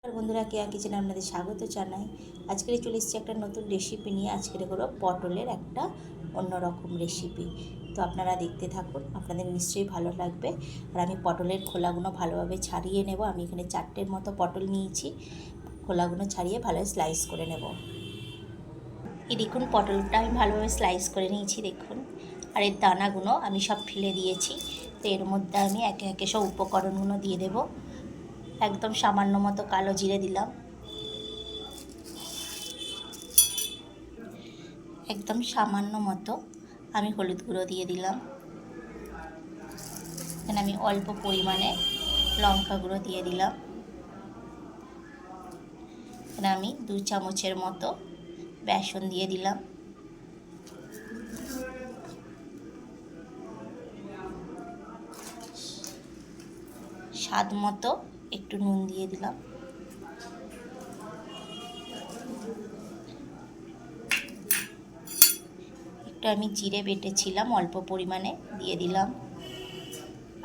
আর বন্ধুরা, কেয়া কিচেনে আপনাদের স্বাগত জানাই। আজকে চলে এসেছি একটা নতুন রেসিপি নিয়ে। আজকের হলো পটলের একটা অন্যরকম রেসিপি। তো আপনারা দেখতে থাকুন, আপনাদের নিশ্চয়ই ভালো লাগবে। আর আমি পটলের খোলাগুলো ভালোভাবে ছাড়িয়ে নেব। আমি এখানে 4টের মতো পটল নিয়েছি। খোলাগুলো ছাড়িয়ে ভালোভাবে স্লাইস করে নেব। এই দেখুন, পটলটা আমি ভালোভাবে স্লাইস করে নিয়েছি দেখুন। আর এর দানাগুলো আমি সব ফেলে দিয়েছি। তো এর মধ্যে আমি একে একে সব উপকরণগুলো দিয়ে দেব। একদম সামান্য মতো কালো জিরে দিলাম, একদম সামান্য মতো আমি হলুদ গুঁড়ো দিয়ে দিলাম। এখানে আমি অল্প পরিমাণে লঙ্কা গুঁড়ো দিয়ে দিলাম। এখানে আমি 2 চামচের মতো বেসন দিয়ে দিলাম। স্বাদ মতো একটু নুন দিয়ে দিলাম। একটু আমি জিরে বেটেছিলাম অল্প পরিমাণে দিয়ে দিলাম।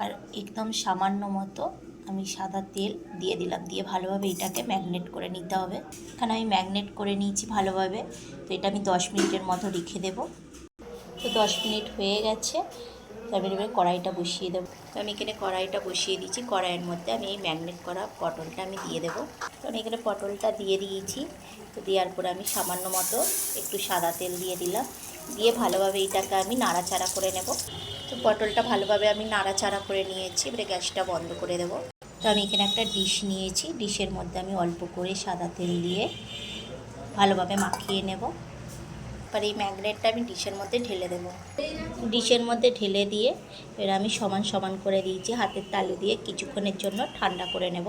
আর একদম সামান্য মতো আমি সাদা তেল দিয়ে দিলাম। দিয়ে ভালোভাবে এটাকে ম্যাগনেট করে নিতে হবে। এখানে আমি ম্যাগনেট করে নিয়েছি ভালোভাবে। তো এটা আমি 10 মিনিটের মতো রেখে দেব। তো 10 মিনিট হয়ে গেছে। তারপরে এবার কড়াইটা বসিয়ে দেবো। তো আমি এখানে কড়াইটা বসিয়ে দিয়েছি। কড়াইয়ের মধ্যে আমি এই ম্যাগনেট করা পটলটা আমি দিয়ে দেবো। তো আমি এখানে পটলটা দিয়ে দিয়েছি। তো দেওয়ার পরে আমি সামান্য মতো একটু সাদা তেল দিয়ে দিলাম। দিয়ে ভালোভাবে এটাকে আমি নাড়াচাড়া করে নেব। তো পটলটা ভালোভাবে আমি নাড়াচাড়া করে নিয়েছি। এবারে গ্যাসটা বন্ধ করে দেব। তো আমি এখানে একটা ডিশ নিয়েছি। ডিশের মধ্যে আমি অল্প করে সাদা তেল দিয়ে ভালোভাবে মাখিয়ে নেব। এবার এই ম্যাগনেটটা আমি ডিশের মধ্যে ঢেলে দেব। ডিশের মধ্যে ঢেলে দিয়ে এবার আমি সমান সমান করে দিয়েছি। হাতের তালু দিয়ে কিছুক্ষণের জন্য ঠান্ডা করে নেব।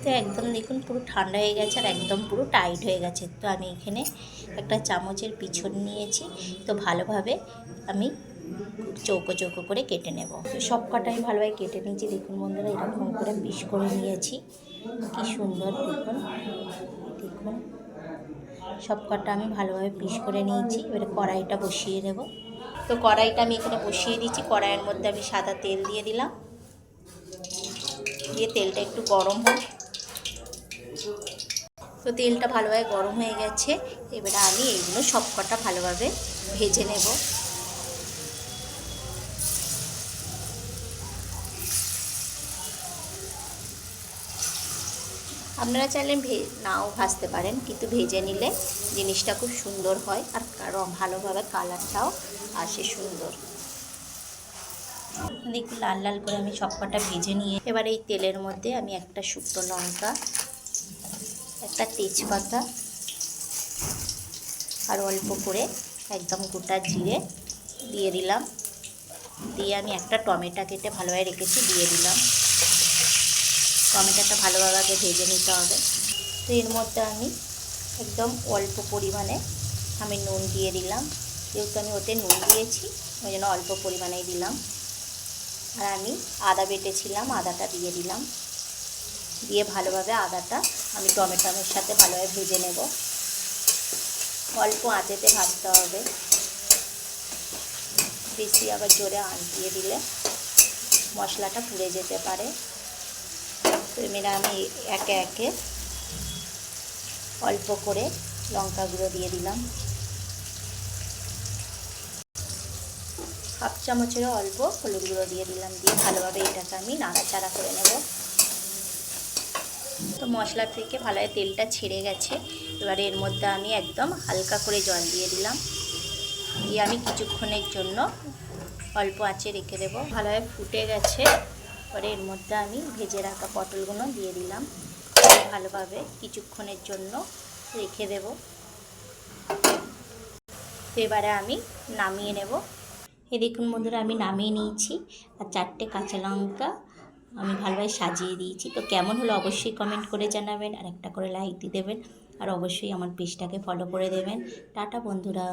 তো একদম দেখুন পুরো ঠান্ডা হয়ে গেছে আর একদম পুরো টাইট হয়ে গেছে। তো আমি এখানে একটা চামচের পিছন নিয়েছি। তো ভালোভাবে আমি চৌকো চৌকো করে কেটে নেব। তো সব কটা আমি ভালোভাবে কেটে নিয়েছি। দেখুন বন্ধুরা, এরকম করে পিস করে নিয়েছি। কি সুন্দর দেখুন, দেখুন সব কটা আমি ভালোভাবে পিস করে নিয়েছি। এবারে কড়াইটা বসিয়ে নেব। তো কড়াইটা আমি এখানে বসিয়ে দিচ্ছি। কড়াইয়ের মধ্যে আমি সাদা তেল দিয়ে দিলাম। দিয়ে তেলটা একটু গরম হোক। তো তেলটা ভালোভাবে গরম হয়ে গেছে। এবারে আমি এইগুলো সব কটা ভালোভাবে ভেজে নেব। আপনারা চাইলে নাও ভাজতে পারেন, কিন্তু ভেজে নিলে জিনিসটা খুব সুন্দর হয়। আর ভালোভাবে কালারটাও আসে সুন্দর। দেখুন লাল লাল করে আমি সব কটা ভেজে নিয়ে এবার এই তেলের মধ্যে আমি একটা শুকনো লঙ্কা, একটা তেজপাতা আর অল্প করে একদম গোটা জিরে দিয়ে দিলাম। দিয়ে আমি একটা টমেটো কেটে ভালোভাবে রেখেছি দিয়ে দিলাম। টমেটোটা ভালোভাবে আগে ভেজে নিতে হবে। তো এর মধ্যে আমি একদম অল্প পরিমাণে আমি নুন দিয়ে দিলাম। যেহেতু আমি ওতে নুন দিয়েছি ওই জন্য অল্প পরিমাণেই দিলাম। আর আমি আদা বেটেছিলাম, আদাটা দিয়ে দিলাম। দিয়ে ভালোভাবে আদাটা আমি টমেটোর সাথে ভালোভাবে ভেজে নেব। অল্প আঁচেতে ভাজতে হবে, বেশি আবার জোরে আঁচ দিয়ে দিলে মশলাটা পুড়ে যেতে পারে। তো এবারে আমি একে একে অল্প করে লঙ্কা গুঁড়ো দিয়ে দিলাম। হাফ চামচেরও অল্প হলুদ গুঁড়ো দিয়ে দিলাম। দিয়ে ভালোভাবে এটাকে আমি নাড়াচাড়া করে নেব। তো মশলা থেকে ভালোভাবে তেলটা ছেড়ে গেছে। এবারে এর মধ্যে আমি একদম হালকা করে জল দিয়ে দিলাম। দিয়ে আমি কিছুক্ষণের জন্য অল্প আঁচে রেখে দেবো। ভালোভাবে ফুটে গেছে। পরে এর মধ্যে আমি ভেজে রাখা পটলগুলো দিয়ে দিলাম। ভালোভাবে কিছুক্ষণের জন্য রেখে দেব। তো এবারে আমি নামিয়ে নেব। এই দেখুন বন্ধুরা, আমি নামিয়ে নিয়েছি। আর 4টে কাঁচা লঙ্কা আমি ভালোভাবে সাজিয়ে দিয়েছি। তো কেমন হলো অবশ্যই কমেন্ট করে জানাবেন। আর একটা করে লাইক দিয়ে দেবেন। আর অবশ্যই আমার পেজটাকে ফলো করে দেবেন। টাটা বন্ধুরা।